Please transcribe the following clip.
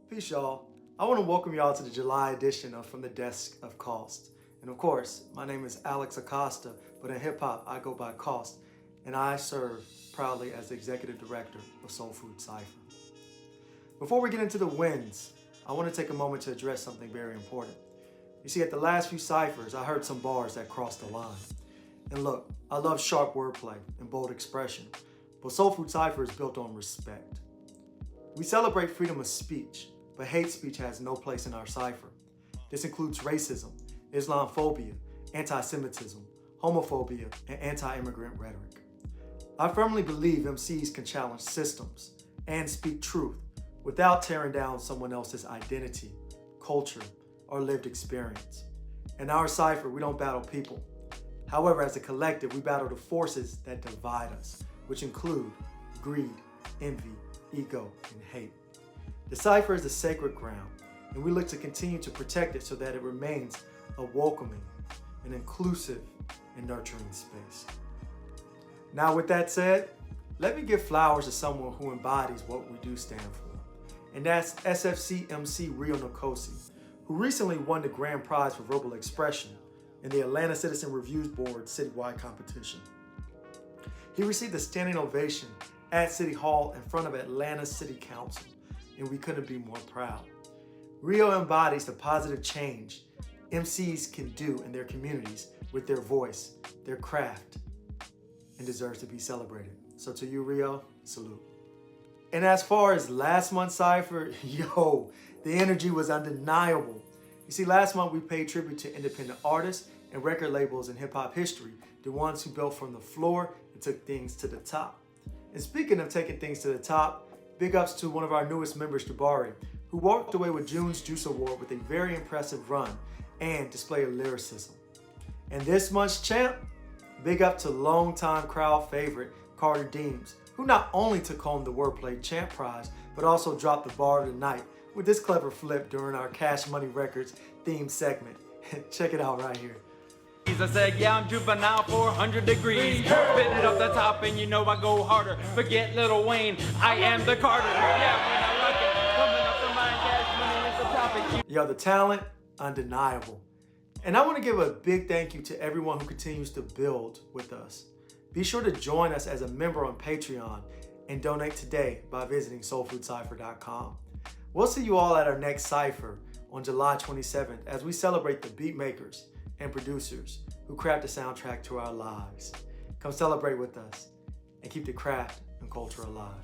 Peace, y'all. I want to welcome y'all to the July edition of From the Desk of Cost. And of course, my name is Alex Acosta, but in hip hop, I go by Cost, and I serve proudly as the executive director of Soul Food Cypher. Before we get into the wins, I want to take a moment to address something very important. You see, at the last few ciphers, I heard some bars that crossed the line. And look, I love sharp wordplay and bold expression, but Soul Food Cypher is built on respect. We celebrate freedom of speech, but hate speech has no place in our cipher. This includes racism, Islamophobia, anti-Semitism, homophobia, and anti-immigrant rhetoric. I firmly believe MCs can challenge systems and speak truth without tearing down someone else's identity, culture, or lived experience. In our cipher, we don't battle people. However, as a collective, we battle the forces that divide us, which include greed, envy, ego, and hate. The cipher is a sacred ground, and we look to continue to protect it so that it remains a welcoming, an inclusive, and nurturing space. Now, with that said, let me give flowers to someone who embodies what we do stand for, and that's SFC MC Rio Nkosi, who recently won the grand prize for verbal expression in the Atlanta Citizen Reviews Board citywide competition. He received a standing ovation at City Hall in front of Atlanta City Council, and we couldn't be more proud. Rio embodies the positive change MCs can do in their communities with their voice, their craft, and deserves to be celebrated. So to you, Rio, salute. And as far as last month's cipher, the energy was undeniable. You see, last month we paid tribute to independent artists and record labels in hip hop history, the ones who built from the floor and took things to the top. And speaking of taking things to the top, big ups to one of our newest members, Jabari, who walked away with June's Juice Award with a very impressive run and display of lyricism. And this month's champ, big up to longtime crowd favorite, Carter Deems, who not only took home the Wordplay Champ Prize, but also dropped the bar of the night with this clever flip during our Cash Money Records theme segment. Check it out right here. I said, yeah, I'm juvenile 400 degrees. Spit it up the top and you know I go harder. Forget Lil Wayne, I am the Carter. Yeah, when I rock it, coming up the mind, Cash Money is the topic. Yo, the talent, undeniable. And I want to give a big thank you to everyone who continues to build with us. Be sure to join us as a member on Patreon and donate today by visiting soulfoodcypher.com. We'll see you all at our next Cypher on July 27th as we celebrate the beat makers and producers who craft the soundtrack to our lives. Come celebrate with us and keep the craft and culture alive.